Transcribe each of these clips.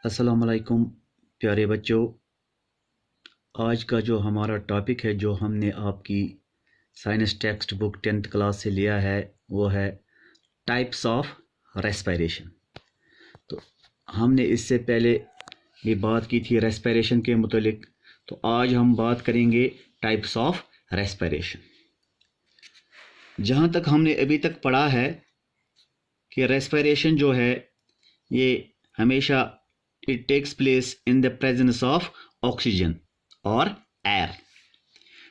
अस्सलाम वालेकुम प्यारे बच्चों। आज का जो हमारा टॉपिक है जो हमने आपकी science text book 10th class से लिया है वो है टाइप्स ऑफ रेस्पिरेशन। तो हमने इससे पहले ये बात की थी रेस्पिरेशन के मुतालिक, तो आज हम बात करेंगे टाइप्स ऑफ रेस्पिरेशन। जहाँ तक हमने अभी तक पढ़ा है कि रेस्पिरेशन जो है ये हमेशा it takes place in the presence of oxygen or air.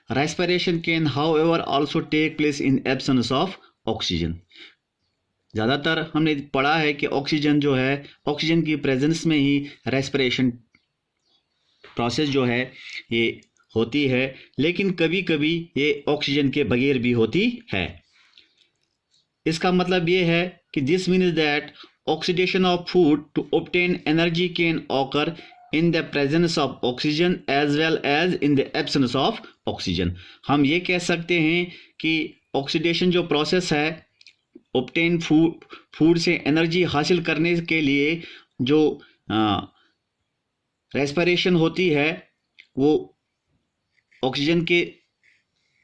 Respiration can however also take place in absence of oxygen. ज़्यादातर हमने पढ़ा है कि ऑक्सीजन जो है ऑक्सीजन की प्रेजेंस में ही रेस्पिरेशन प्रोसेस जो है ये होती है, लेकिन कभी कभी ये ऑक्सीजन के बगैर भी होती है। इसका मतलब ये है कि this means that oxidation of food to obtain energy can occur in the presence of oxygen as well as in the absence of oxygen. हम ये कह सकते हैं कि ऑक्सीडेशन जो प्रोसेस है obtain फूड से एनर्जी हासिल करने के लिए जो रेस्पिरेशन होती है वो ऑक्सीजन के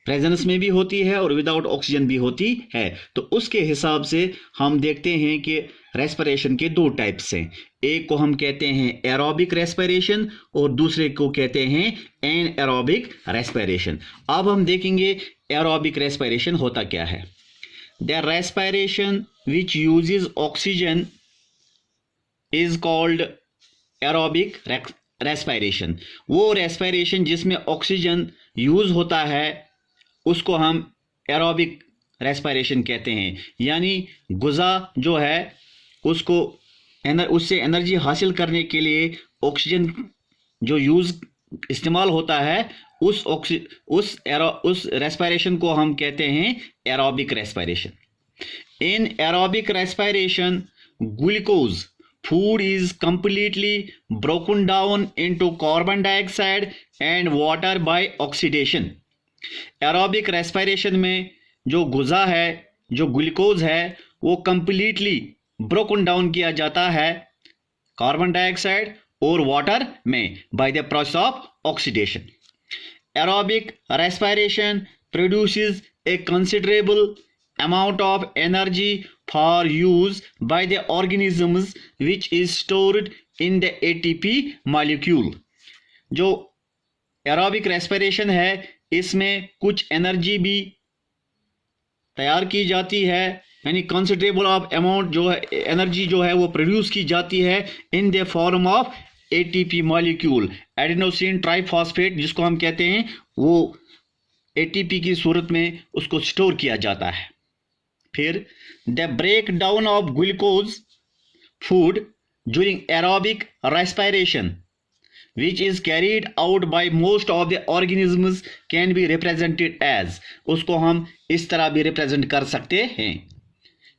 प्रेजेंस में भी होती है और विदाउट ऑक्सीजन भी होती है। तो उसके हिसाब से हम देखते हैं कि रेस्पिरेशन के दो टाइप्स हैं। एक को हम कहते हैं एरोबिक रेस्पिरेशन और दूसरे को कहते हैं एनएरोबिक रेस्पिरेशन। अब हम देखेंगे एरोबिक रेस्पिरेशन होता क्या है। The respiration which uses oxygen is called aerobic respiration. वो रेस्पिरेशन जिसमें ऑक्सीजन यूज होता है उसको हम एरोबिक रेस्पिरेशन कहते हैं। यानी गुज़ा जो है उसको उससे एनर्जी हासिल करने के लिए ऑक्सीजन जो यूज़ इस्तेमाल होता है उस रेस्पिरेशन को हम कहते हैं aerobic respiration. In aerobic respiration glucose food is completely broken down into carbon dioxide and water by oxidation. Aerobic respiration में जो गुज़ा है जो ग्लूकोज है वो कंप्लीटली ब्रोकन डाउन किया जाता है कार्बन डाइऑक्साइड और वाटर में by the process of oxidation. Aerobic respiration produces a considerable amount of energy for use by the organisms which is stored in the ATP molecule. जो aerobic respiration है इसमें कुछ energy भी तैयार की जाती है, यानी कंसिडरेबल ऑफ अमाउंट जो है एनर्जी जो है वो प्रोड्यूस की जाती है in the form of ATP molecule, adenosine triphosphate जिसको हम कहते हैं, वो ATP की सूरत में उसको स्टोर किया जाता है। फिर the break down of glucose food during aerobic respiration which is carried out by most of the organisms can be represented as, उसको हम इस तरह भी रिप्रेजेंट कर सकते हैं,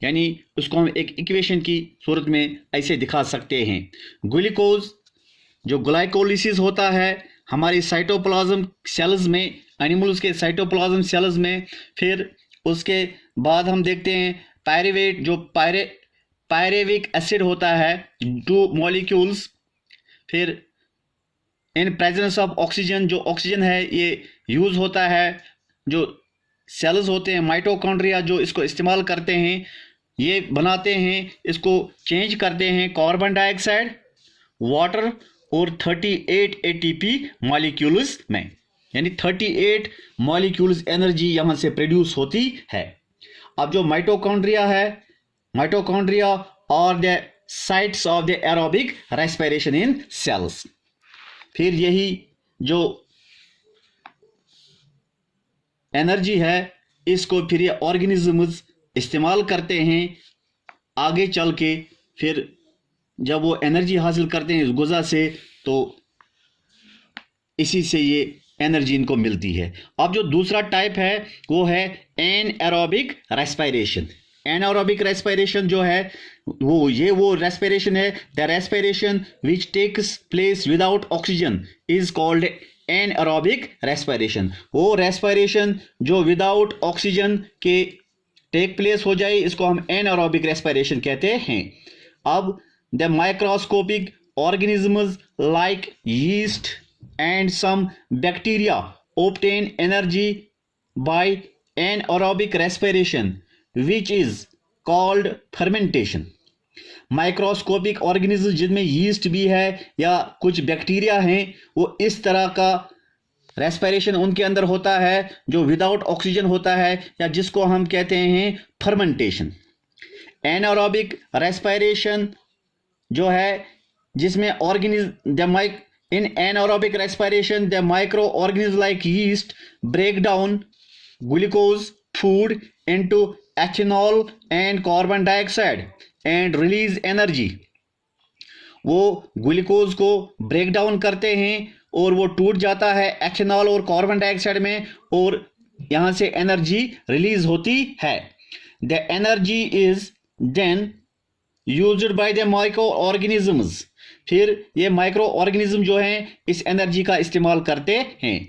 यानी उसको हम एक इक्वेशन की सूरत में ऐसे दिखा सकते हैं। ग्लूकोज जो ग्लाइकोलिसिस होता है हमारी साइटोप्लाज्म सेल्स में, एनिमल्स के साइटोप्लाज्म सेल्स में, फिर उसके बाद हम देखते हैं पायरेवेट जो पायरेविक एसिड होता है 2 मॉलिक्यूल्स, फिर इन प्रेजेंस ऑफ ऑक्सीजन जो ऑक्सीजन है ये यूज़ होता है, जो सेल्स होते हैं माइटोकॉन्ड्रिया जो इसको इस्तेमाल करते हैं, ये बनाते हैं, इसको चेंज करते हैं कार्बन डाइऑक्साइड वाटर और 38 ATP मॉलिक्यूल्स में, यानी 38 मॉलिक्यूल्स एनर्जी यहाँ से प्रोड्यूस होती है। अब जो माइटोकॉन्ड्रिया है, माइटोकॉन्ड्रिया और the sites of the aerobic respiration in cells. फिर यही जो एनर्जी है इसको फिर ये ऑर्गेनिजम्स इस्तेमाल करते हैं आगे चल के, फिर जब वो एनर्जी हासिल करते हैं इस गुज़ा से तो इसी से ये एनर्जी इनको मिलती है। अब जो दूसरा टाइप है वो है एनएरोबिक रेस्पिरेशन। एनएरोबिक रेस्पिरेशन जो है वो रेस्पिरेशन है, the respiration which takes place without oxygen is called anaerobic respiration. वो रेस्पिरेशन जो विदाउट ऑक्सीजन के टेक प्लेस हो जाए इसको हम एनारोबिक रेस्पिरेशन कहते हैं। अब the microscopic organisms like yeast and some bacteria obtain energy by anaerobic respiration, which is called fermentation. Microscopic organism जिनमें यीस्ट भी है या कुछ बैक्टीरिया हैं, वो इस तरह का रेस्पिरेशन उनके अंदर होता है जो विदाउट ऑक्सीजन होता है, या जिसको हम कहते हैं फर्मेंटेशन. एनारोबिक रेस्पिरेशन जो है जिसमें organism in anaerobic respiration the microorganisms like yeast break down glucose food into ethanol and carbon dioxide and release energy. वो ग्लूकोज को ब्रेक डाउन करते हैं और वो टूट जाता है एथेनॉल और कार्बन डाइऑक्साइड में, और यहाँ से एनर्जी रिलीज होती है. The energy is then used by the micro organisms. फिर ये माइक्रो ऑर्गेनिज्म जो हैं इस एनर्जी का इस्तेमाल करते हैं.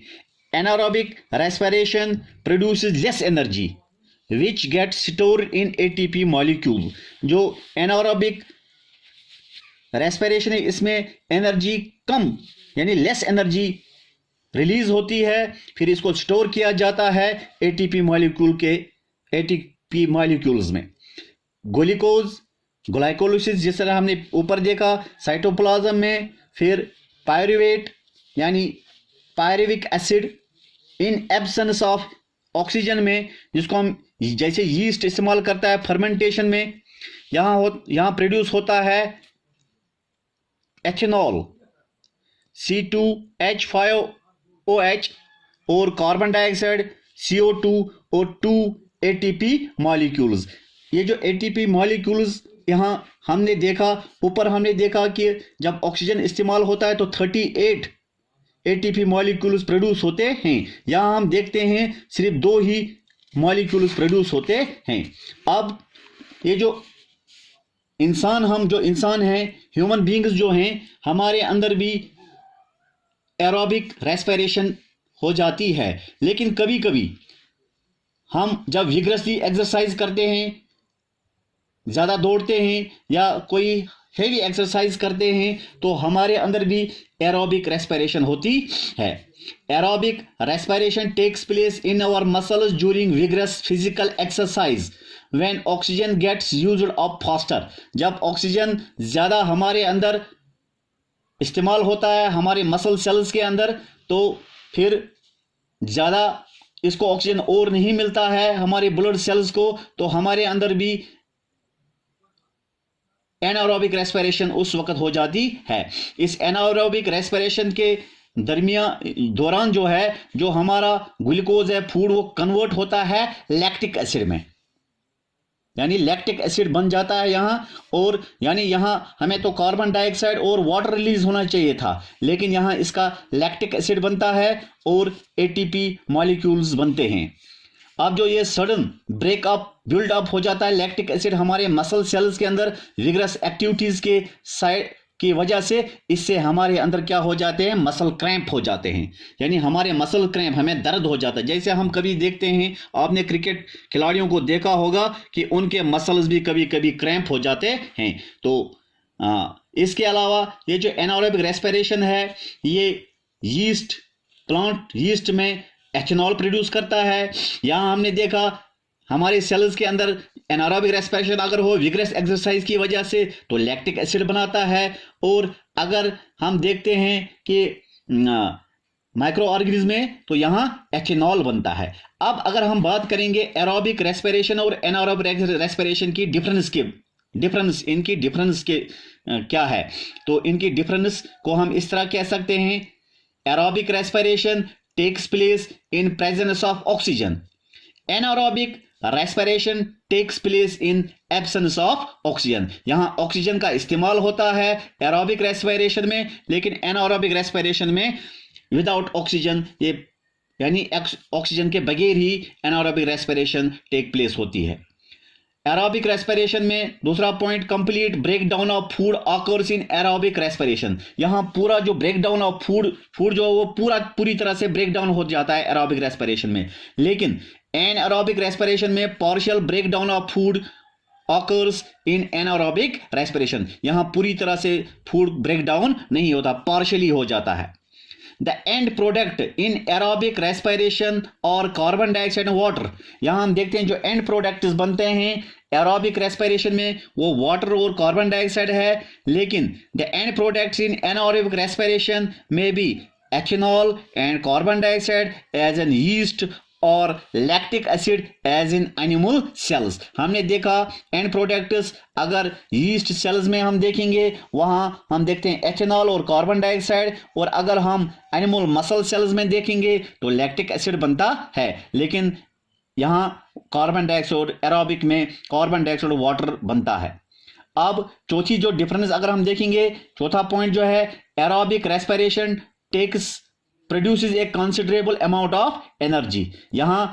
Anaerobic respiration produces less energy which get stored in ATP molecule. जो एनारोबिक रेस्पिरेशन है इसमें एनर्जी कम यानी लेस एनर्जी रिलीज होती है, फिर इसको स्टोर किया जाता है एटीपी मॉलिक्यूल्स में. ग्लूकोज ग्लाइकोलिसिस जिस तरह हमने ऊपर देखा साइटोप्लाज्म में, फिर पायरुवेट यानी pyruvic acid in absence of oxygen में, जिसको हम जैसे यीस्ट इस्तेमाल करता है फर्मेंटेशन में, यहाँ प्रोड्यूस होता है एथेनॉल C2H5OH और कार्बन डाइऑक्साइड CO2 और 2 ATP मॉलिक्यूल्स. ये जो ATP मॉलिक्यूल्स यहाँ हमने देखा, ऊपर हमने देखा कि जब ऑक्सीजन इस्तेमाल होता है तो 38 ATP मॉलिक्यूल्स प्रोड्यूस होते हैं. यहाँ हम देखते हैं सिर्फ 2 ही मॉलिक्यूल्स प्रोड्यूस होते हैं. अब ये जो इंसान हैं, ह्यूमन बींग्स जो हैं, हमारे अंदर भी एरोबिक रेस्पिरेशन हो जाती है. लेकिन कभी कभी हम जब विग्रसली एक्सरसाइज करते हैं, ज़्यादा दौड़ते हैं या कोई हेवी एक्सरसाइज करते हैं, तो हमारे अंदर भी एरोबिक रेस्पिरेशन होती है. Aerobic respiration takes place in our muscles during vigorous physical exercise when oxygen gets used up faster. जब ऑक्सीजन ज़्यादा हमारे अंदर इस्तेमाल होता है हमारे मसल सेल्स के अंदर, तो फिर ज़्यादा इसको ऑक्सीजन और नहीं मिलता है हमारे ब्लड सेल्स को, तो हमारे अंदर भी एनारोबिक रेस्पिरेशन उस वक्त हो जाती है. इस एनारोबिक रेस्पिरेशन के दौरान जो है, जो हमारा ग्लूकोज है फूड, वो कन्वर्ट होता है लैक्टिक एसिड में, यानी लैक्टिक एसिड बन जाता है यहाँ. और यानी यहाँ हमें तो कार्बन डाइऑक्साइड और वाटर रिलीज होना चाहिए था, लेकिन यहाँ इसका लैक्टिक एसिड बनता है और एटीपी मॉलिक्यूल्स बनते हैं. अब जो ये सडन ब्रेकअप बिल्डअप हो जाता है लैक्टिक एसिड हमारे मसल सेल्स के अंदर विग्रस एक्टिविटीज के साइड की वजह से, इससे हमारे अंदर क्या हो जाते हैं, मसल क्रैम्प हो जाते हैं. यानी हमारे मसल क्रैम्प, हमें दर्द हो जाता है. जैसे हम कभी देखते हैं, आपने क्रिकेट खिलाड़ियों को देखा होगा कि उनके मसल्स भी कभी कभी क्रैम्प हो जाते हैं. तो इसके अलावा ये जो एनारोबिक रेस्पिरेशन है, ये प्लांट यीस्ट में एथेनॉल प्रोड्यूस करता है. यहाँ हमने देखा हमारे सेल्स के अंदर एनारोबिक रेस्पिरेशन अगर हो विग्रस एक्सरसाइज की वजह से तो लैक्टिक एसिड बनाता है. और अगर हम देखते हैं कि माइक्रो ऑर्गेनिज्म में, तो यहाँ एथेनॉल बनता है. अब अगर हम बात करेंगे एरोबिक रेस्पिरेशन और एनारोबिक रेस्पिरेशन की डिफरेंस इनकी डिफरेंस के क्या है, तो इनकी डिफरेंस को हम इस तरह कह सकते हैं. Aerobic respiration takes place in presence of oxygen. Anaerobic respiration takes place in absence of oxygen. यहाँ ऑक्सीजन का इस्तेमाल होता है एरोबिक रेस्पिरेशन में, लेकिन एनारोबिक रेस्पिरेशन में विदाउट ऑक्सीजन, ये यानी ऑक्सीजन के बगैर ही एनारोबिक रेस्पिरेशन टेक प्लेस होती है. एरोबिक रेस्पिरेशन में दूसरा point, complete break down of food occurs in aerobic respiration. यहाँ पूरा जो ब्रेक डाउन ऑफ फूड जो वो पूरी तरह से ब्रेक डाउन हो जाता है एरोबिक रेस्पिरेशन में. लेकिन एनारोबिक रेस्पिरेशन में partial break down of food occurs in anaerobic respiration. यहां पूरी तरह से फूड ब्रेक डाउन नहीं होता, पार्शियली हो जाता है। The end product in aerobic respiration और कार्बन डाइऑक्साइड एंड वाटर, यहां हम देखते हैं जो एंड प्रोडक्ट्स बनते हैं एरोबिक रेस्पिरेशन में वो वाटर और कार्बन डाइऑक्साइड है, लेकिन the end products in anaerobic respiration में be ethanol and carbon dioxide as in yeast और lactic acid as in animal cells. हमने देखा एंड प्रोडक्ट्स अगर यीस्ट सेल्स में हम देखेंगे वहां हम देखते हैं एथेनॉल और कार्बन डाइऑक्साइड, और अगर हम एनिमल मसल सेल्स में देखेंगे तो लैक्टिक एसिड बनता है, लेकिन यहां कार्बन डाइऑक्साइड एरोबिक में कार्बन डाइऑक्साइड वाटर बनता है। अब चौथी जो डिफरेंस अगर हम देखेंगे, चौथा पॉइंट जो है aerobic respiration takes produces a considerable amount of energy. यहां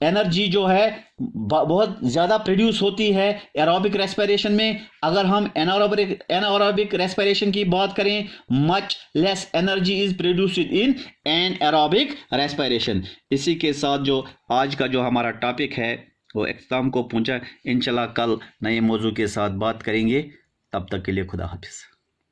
एनर्जी जो है बहुत ज़्यादा प्रोड्यूस होती है एरोबिक रेस्पिरेशन में। अगर हम एनारोबिक रेस्पिरेशन की बात करें, much less energy is produced in anaerobic respiration. इसी के साथ जो आज का जो हमारा टॉपिक है वो इख्तिताम को पहुंचा। इंशाल्लाह कल नए मौजू के साथ बात करेंगे, तब तक के लिए खुदा हाफिज़।